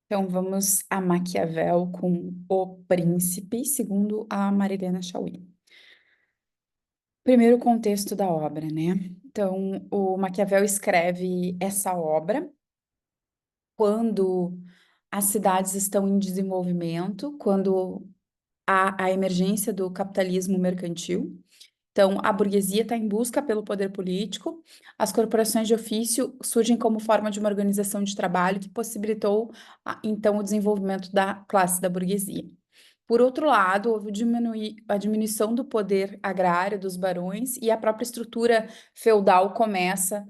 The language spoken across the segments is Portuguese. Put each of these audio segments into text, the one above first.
Então, vamos a Maquiavel com O Príncipe, segundo a Marilena Chauí. Primeiro, o contexto da obra, né? Então, o Maquiavel escreve essa obra quando as cidades estão em desenvolvimento, quando há a emergência do capitalismo mercantil. Então, a burguesia está em busca pelo poder político, as corporações de ofício surgem como forma de uma organização de trabalho que possibilitou, então, o desenvolvimento da classe da burguesia. Por outro lado, houve a diminuição do poder agrário dos barões e a própria estrutura feudal começa,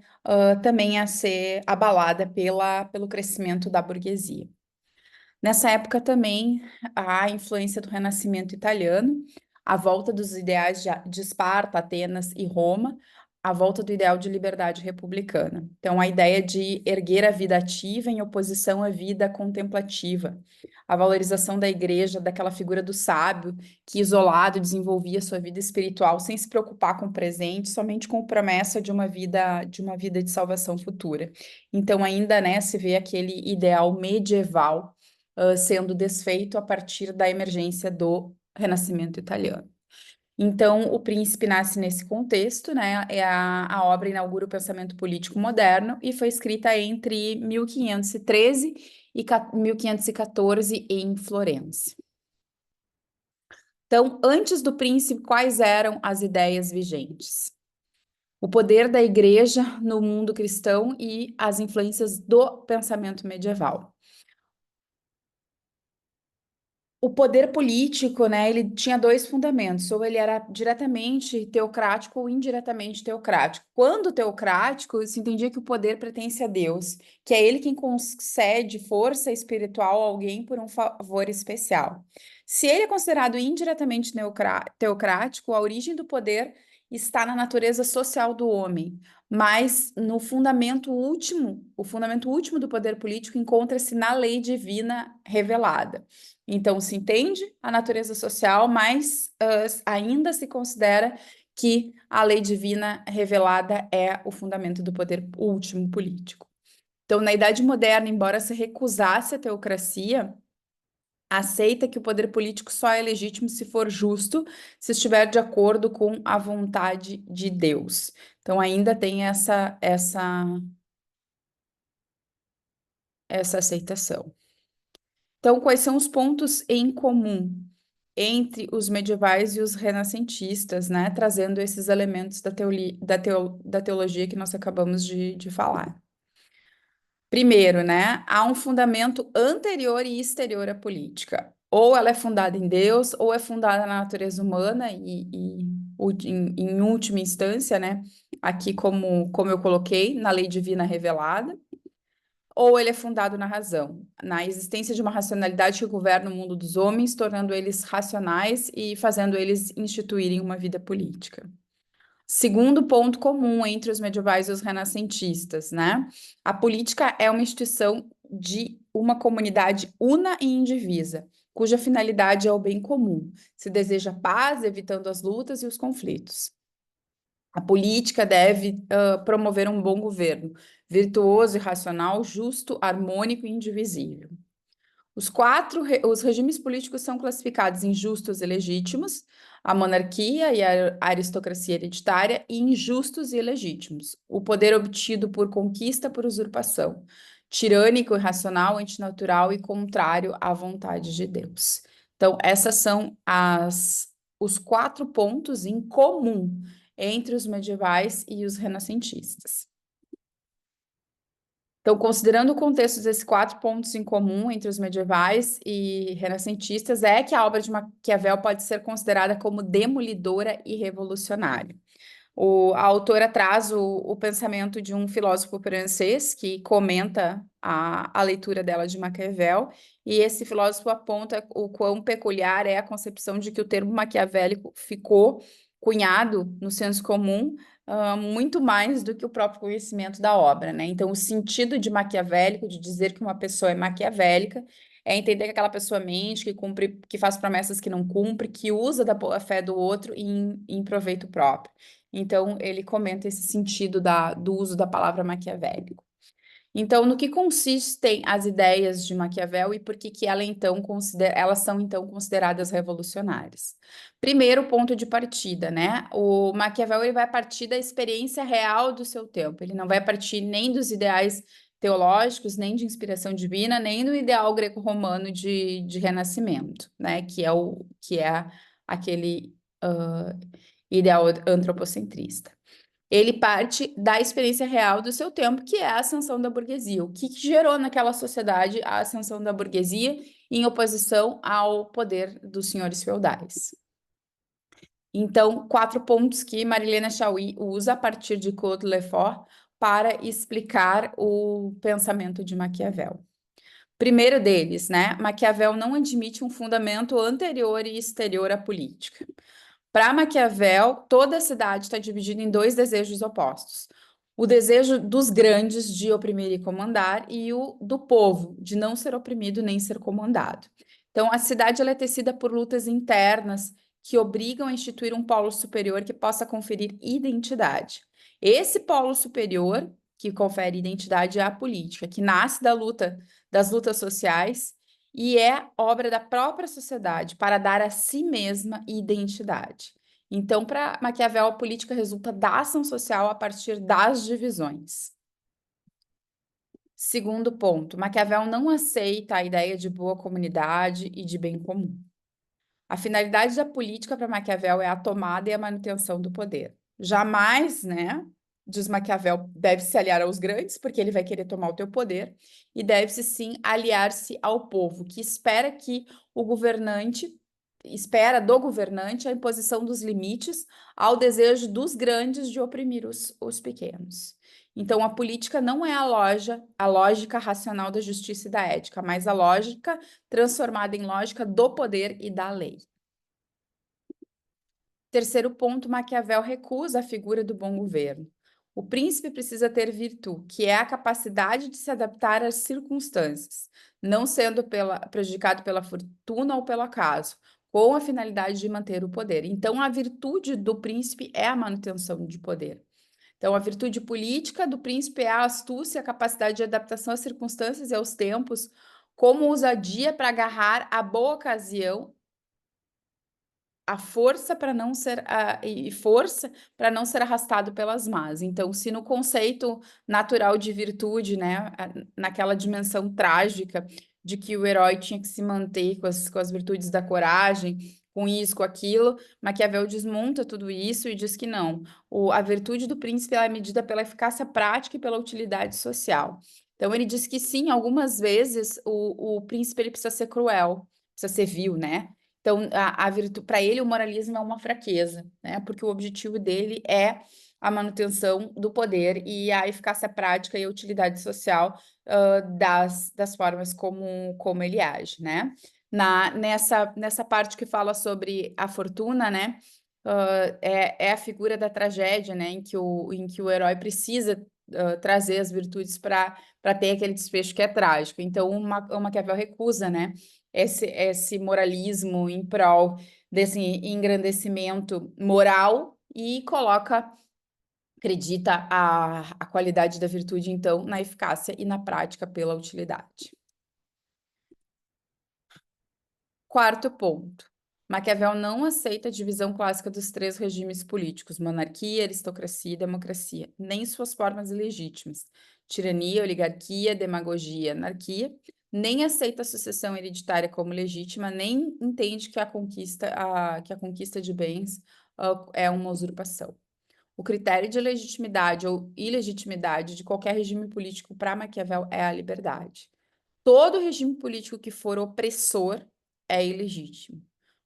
também a ser abalada pelo crescimento da burguesia. Nessa época também há a influência do Renascimento italiano, a volta dos ideais de Esparta, Atenas e Roma, a volta do ideal de liberdade republicana. Então, a ideia de erguer a vida ativa em oposição à vida contemplativa, a valorização da igreja, daquela figura do sábio que, isolado, desenvolvia sua vida espiritual sem se preocupar com o presente, somente com a promessa de uma vida de salvação futura. Então, ainda, né, se vê aquele ideal medieval sendo desfeito a partir da emergência do Renascimento italiano. Então, O Príncipe nasce nesse contexto, né? A obra inaugura o pensamento político moderno e foi escrita entre 1513 e 1514 em Florença. Então, antes do Príncipe, quais eram as ideias vigentes? O poder da igreja no mundo cristão e as influências do pensamento medieval. O poder político, né, ele tinha dois fundamentos, ou ele era diretamente teocrático ou indiretamente teocrático. Quando teocrático, se entendia que o poder pertence a Deus, que é ele quem concede força espiritual a alguém por um favor especial. Se ele é considerado indiretamente teocrático, a origem do poder está na natureza social do homem, mas no fundamento último, o fundamento último do poder político encontra-se na lei divina revelada. Então, se entende a natureza social, mas ainda se considera que a lei divina revelada é o fundamento do poder último político. Então, na Idade Moderna, embora se recusasse a teocracia, aceita que o poder político só é legítimo se for justo, se estiver de acordo com a vontade de Deus. Então, ainda tem essa aceitação. Então, quais são os pontos em comum entre os medievais e os renascentistas, né? Trazendo esses elementos da teologia que nós acabamos de falar. Primeiro, né? Há um fundamento anterior e exterior à política. Ou ela é fundada em Deus, ou é fundada na natureza humana, em última instância, né? Aqui, como eu coloquei, na lei divina revelada. Ou ele é fundado na razão, na existência de uma racionalidade que governa o mundo dos homens, tornando eles racionais e fazendo eles instituírem uma vida política. Segundo ponto comum entre os medievais e os renascentistas, né? A política é uma instituição de uma comunidade una e indivisa, cuja finalidade é o bem comum. Se deseja paz, evitando as lutas e os conflitos. A política deve promover um bom governo, virtuoso e racional, justo, harmônico e indivisível. Os regimes políticos são classificados em justos e legítimos, a monarquia e a aristocracia hereditária, e injustos e ilegítimos, o poder obtido por conquista por usurpação, tirânico, irracional, antinatural e contrário à vontade de Deus. Então, essas são os 4 pontos em comum entre os medievais e os renascentistas. Então, considerando o contexto desses 4 pontos em comum entre os medievais e renascentistas, é que a obra de Maquiavel pode ser considerada como demolidora e revolucionária. A autora traz o pensamento de um filósofo francês que comenta a leitura dela de Maquiavel, e esse filósofo aponta o quão peculiar é a concepção de que o termo maquiavélico ficou cunhado no senso comum muito mais do que o próprio conhecimento da obra, né? Então, o sentido de maquiavélico, de dizer que uma pessoa é maquiavélica, é entender que aquela pessoa mente, que cumpre, que faz promessas que não cumpre, que usa da boa fé do outro em proveito próprio. Então, ele comenta esse sentido do uso da palavra maquiavélico. Então, no que consistem as ideias de Maquiavel e por que que elas são então consideradas revolucionárias? Primeiro ponto de partida, né? O Maquiavel ele vai partir da experiência real do seu tempo. Ele não vai partir nem dos ideais teológicos, nem de inspiração divina, nem do ideal greco-romano de renascimento, né? Que é aquele ideal antropocentrista. Ele parte da experiência real do seu tempo, que é a ascensão da burguesia. O que gerou naquela sociedade a ascensão da burguesia em oposição ao poder dos senhores feudais. Então, 4 pontos que Marilena Chaui usa a partir de Claude Lefort para explicar o pensamento de Maquiavel. Primeiro deles, né? Maquiavel não admite um fundamento anterior e exterior à política. Para Maquiavel, toda a cidade está dividida em 2 desejos opostos. O desejo dos grandes de oprimir e comandar e o do povo de não ser oprimido nem ser comandado. Então, a cidade ela é tecida por lutas internas que obrigam a instituir um polo superior que possa conferir identidade. Esse polo superior que confere identidade é a política, que nasce das lutas sociais e é obra da própria sociedade para dar a si mesma identidade. Então, para Maquiavel, a política resulta da ação social a partir das divisões. Segundo ponto, Maquiavel não aceita a ideia de boa comunidade e de bem comum. A finalidade da política para Maquiavel é a tomada e a manutenção do poder. Jamais, né, diz Maquiavel, deve se aliar aos grandes, porque ele vai querer tomar o teu poder, e deve-se sim aliar-se ao povo, que espera do governante a imposição dos limites ao desejo dos grandes de oprimir os pequenos. Então, a política não é a lógica racional da justiça e da ética, mas a lógica transformada em lógica do poder e da lei. Terceiro ponto, Maquiavel recusa a figura do bom governo. O príncipe precisa ter virtude, que é a capacidade de se adaptar às circunstâncias, não sendo prejudicado pela fortuna ou pelo acaso, com a finalidade de manter o poder. Então, a virtude do príncipe é a manutenção de poder. Então, a virtude política do príncipe é a astúcia, a capacidade de adaptação às circunstâncias e aos tempos, como ousadia para agarrar a boa ocasião, a força para não ser força para não ser arrastado pelas más. Então, se no conceito natural de virtude, né, naquela dimensão trágica de que o herói tinha que se manter com as virtudes da coragem, com isso, com aquilo, Maquiavel desmonta tudo isso e diz que não. A virtude do príncipe é medida pela eficácia prática e pela utilidade social. Então, ele diz que sim, algumas vezes o príncipe ele precisa ser cruel, precisa ser vil, né? Então, para ele, o moralismo é uma fraqueza, né? Porque o objetivo dele é a manutenção do poder e a eficácia prática e a utilidade social das formas como ele age, né? Nessa parte que fala sobre a fortuna, né? É a figura da tragédia, né? Em que o herói precisa trazer as virtudes para ter aquele desfecho que é trágico. Então, o Maquiavel recusa, né? Esse moralismo em prol desse engrandecimento moral e acredita a qualidade da virtude, então, na eficácia e na prática pela utilidade. Quarto ponto. Maquiavel não aceita a divisão clássica dos 3 regimes políticos, monarquia, aristocracia e democracia, nem suas formas ilegítimas, tirania, oligarquia, demagogia, anarquia, nem aceita a sucessão hereditária como legítima, nem entende que a conquista de bens é uma usurpação. O critério de legitimidade ou ilegitimidade de qualquer regime político para Maquiavel é a liberdade. Todo regime político que for opressor é ilegítimo.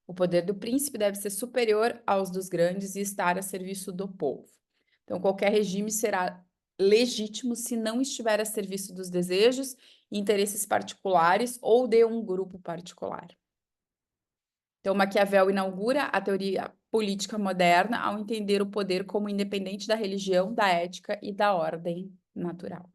O poder do príncipe deve ser superior aos dos grandes e estar a serviço do povo. Então, qualquer regime será legítimo se não estiver a serviço dos desejos e interesses particulares ou de um grupo particular. Então, Maquiavel inaugura a teoria política moderna ao entender o poder como independente da religião, da ética e da ordem natural.